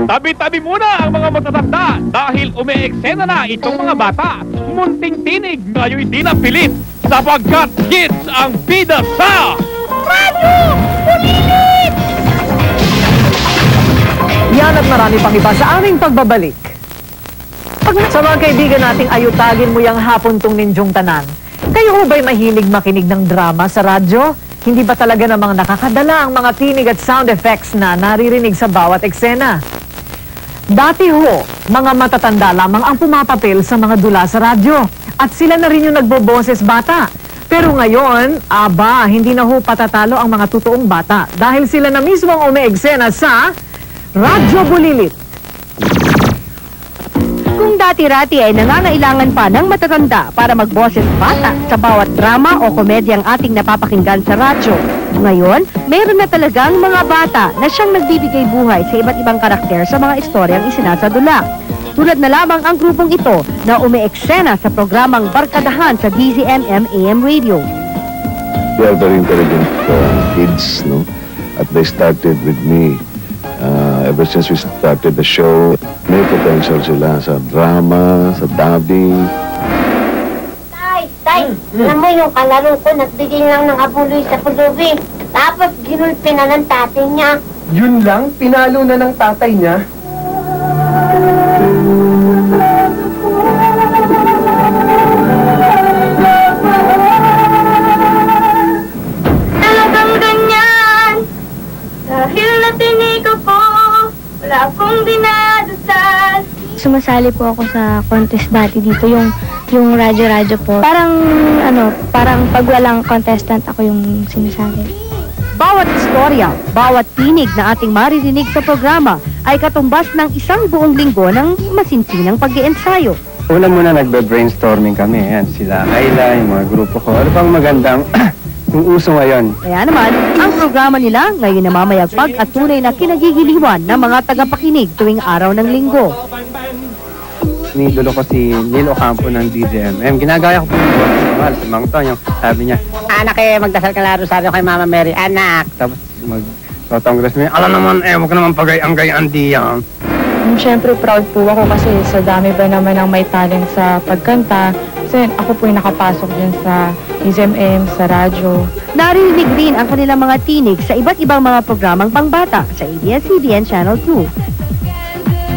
Tabi-tabi muna ang mga matatanda dahil umeeksena na itong mga bata. Munting tinig ngayon di na pilit sapagkat kids ang bida sa Radyo Bulilit! Yan at marami pang iba sa aming pagbabalik. Sa mga kaibigan nating ayutagin mo yung hapon tong ninjong tanan. Kayo ho ba'y mahilig makinig ng drama sa radyo? Hindi ba talaga namang nakakadala ang mga tinig at sound effects na naririnig sa bawat eksena? Dati ho, mga matatanda lamang ang pumapapel sa mga dula sa radyo. At sila na rin yung nagboboses bata. Pero ngayon, hindi na ho patatalo ang mga totoong bata dahil sila na mismo ang umeeksena sa Radyo Bulilit. Kung dati-rati ay nangangailangan pa ng matatanda para magboses bata sa bawat drama o komedyang ating napapakinggan sa radyo, ngayon, meron na talagang mga bata na siyang nagbibigay buhay sa iba't ibang karakter sa mga istoryang isinasadula. Tulad na lamang ang grupong ito na umeeksena sa programang Barkadahan sa DZMM AM Radio. They are very intelligent kids, no? At they started with me. Ever since we started the show, may potential sila sa drama, sa dubbing. Tay, alam mo yung kalaro ko, nagbigay lang ng abuloy sa pulubi. Tapos ginulpi na ng tatay niya. Yun lang? Pinalo na ng tatay niya? Talagang ganyan, dahil natinig ko po, wala akong dinadasal. Sumasali po ako sa contest dati dito, yung radyo-radyo po. Parang pag walang contestant ako yung sinasali. Bawat istorya, bawat tinig na ating maririnig sa programa ay katumbas ng isang buong linggo ng masinsinang pag-iensayo. Una muna nagbe-brainstorming kami. Yan, sila Ayla, yung mga grupo ko. Ano bang magandang kung uso ngayon? Kaya naman, ang programa nila ngayon na mamayagpag at tunay na kinagigiliwan ng mga tagapakinig tuwing araw ng linggo. Nidolo ko si Neil Ocampo ng DZMM. Ginagaya ko po yung mahal si Mang Ton. Yung sabi niya, anak magdasal ka laro sabi ko kay Mama Mary, anak. Tapos mag-congress niya, alam naman huwag ka naman pagay-ang-gayaan diyan. Siyempre proud po ako kasi sa dami ba naman ang may talent sa pagkanta. Kasi ako po yung nakapasok dyan sa DZMM, sa radyo. Naririnig rin ang kanilang mga tinig sa iba't ibang mga programang pangbata sa ABS-CBN Channel 2.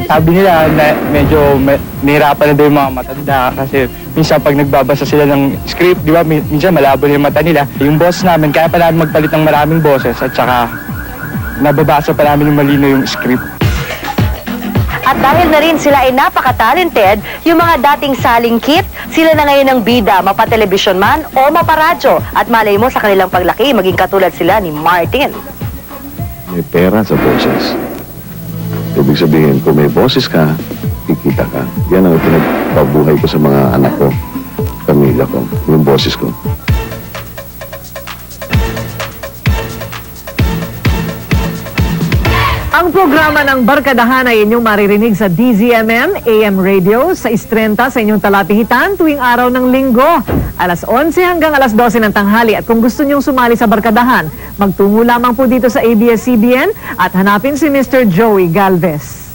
Sabi nila na medyo nahirapan na daw yung mga matanda kasi minsan pag nagbabasa sila ng script, di ba, minsan malabo na yung mata nila. Yung boss namin, kaya pa namin magpalit ng maraming boses at saka nababasa pa namin yung malino yung script. At dahil na rin sila ay napaka-talented, yung mga dating salingkit, sila na ngayon ang bida, mapa-television man o mapa-radyo. At malay mo sa kanilang paglaki, maging katulad sila ni Martin. May pera sa boses. Ibig sabihin, kung may boses ka, kikita ka. Yan ang pinagpabuhay ko sa mga anak ko, pamilya ko, yung boses ko. Ang programa ng Barkadahan ay inyong maririnig sa DZMM AM Radio sa Istrenta sa inyong talatihitan tuwing araw ng linggo. Alas 11 hanggang alas 12 ng tanghali. At kung gusto niyong sumali sa Barkadahan, magtungo lamang po dito sa ABS-CBN at hanapin si Mr. Joey Galvez.